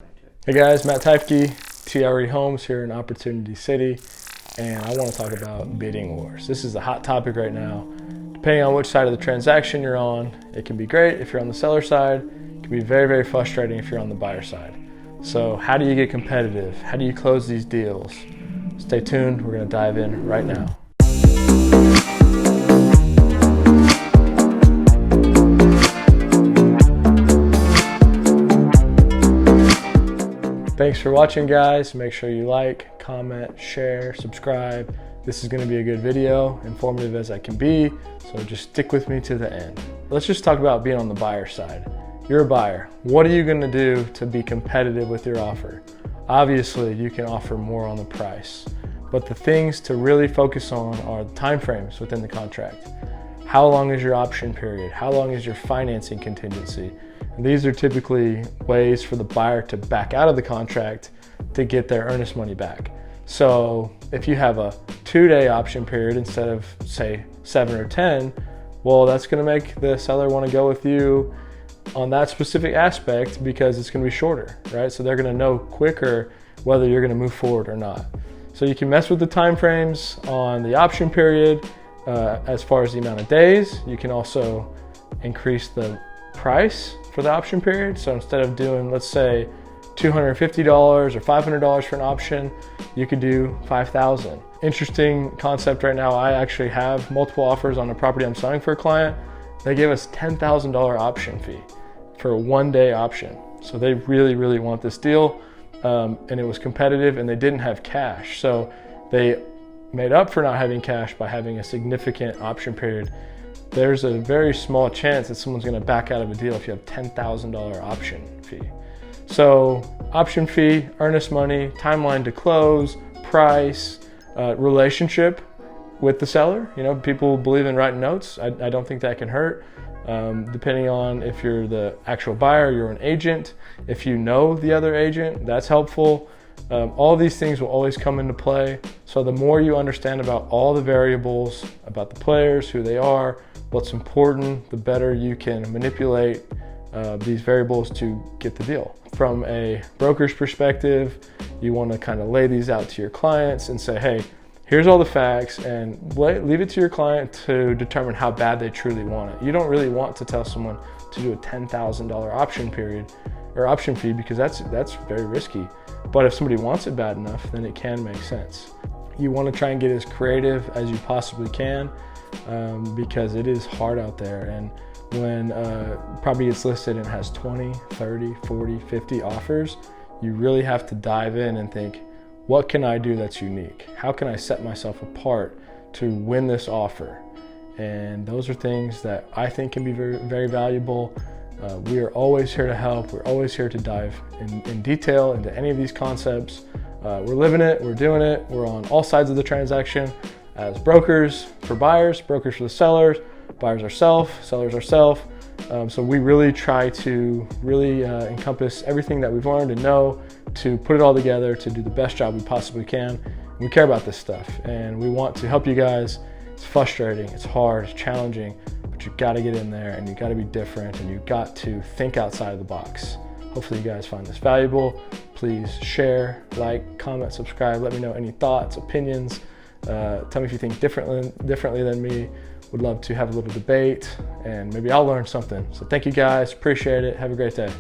Hey guys, Matt Teifke, TRE Homes here in Opportunity City, and I want to talk about bidding wars. This is a hot topic right now. Depending on which side of the transaction you're on, it can be great if you're on the seller side. It can be very, very frustrating if you're on the buyer side. So how do you get competitive? How do you close these deals? Stay tuned, we're going to dive in right now. Thanks for watching, guys. Make sure you like, comment, share, subscribe. This is going to be a good video, informative as I can be, so just stick with me to the end. Let's just talk about being on the buyer side. You're a buyer. What are you going to do to be competitive with your offer? Obviously, you can offer more on the price, but the things to really focus on are the timeframes within the contract. How long is your option period? How long is your financing contingency? And these are typically ways for the buyer to back out of the contract to get their earnest money back. So if you have a 2-day option period instead of say 7 or 10, well, that's going to make the seller want to go with you on that specific aspect because it's going to be shorter, right? So they're going to know quicker whether you're going to move forward or not. So you can mess with the time frames on the option period as far as the amount of days. You can also increase the price for the option period. So instead of doing, let's say, $250 or $500 for an option, you could do $5,000. Interesting concept right now. I actually have multiple offers on a property I'm selling for a client. They gave us $10,000 option fee for a 1-day option. So they really, really want this deal. And it was competitive and they didn't have cash. So they made up for not having cash by having a significant option period. There's a very small chance that someone's going to back out of a deal if you have $10,000 option fee. So option fee, earnest money, timeline to close, price, relationship with the seller. You know, people believe in writing notes. I don't think that can hurt. Depending on if you're the actual buyer, you're an agent. If you know the other agent, that's helpful. All these things will always come into play. So the more you understand about all the variables, about the players, who they are, what's important, the better you can manipulate these variables to get the deal. From a broker's perspective, you want to kind of lay these out to your clients and say, hey, here's all the facts, and leave it to your client to determine how bad they truly want it. You don't really want to tell someone to do a $10,000 option period or option fee because that's very risky. But if somebody wants it bad enough, then it can make sense. You want to try and get as creative as you possibly can because it is hard out there. And when property gets listed and has 20, 30, 40, 50 offers, you really have to dive in and think, what can I do that's unique? How can I set myself apart to win this offer? And those are things that I think can be very, very valuable. We are always here to help. We're always here to dive in detail into any of these concepts. We're living it, we're doing it. We're on all sides of the transaction as brokers for buyers, brokers for the sellers, buyers ourselves, sellers ourselves. So we really try to encompass everything that we've learned and know to put it all together to do the best job we possibly can. We care about this stuff and we want to help you guys. It's frustrating, it's hard, it's challenging, but you've got to get in there and you've got to be different and you've got to think outside of the box. Hopefully you guys find this valuable. Please share, like, comment, subscribe. Let me know any thoughts, opinions. Tell me if you think differently than me. Would love to have a little debate and maybe I'll learn something. So thank you guys, appreciate it. Have a great day.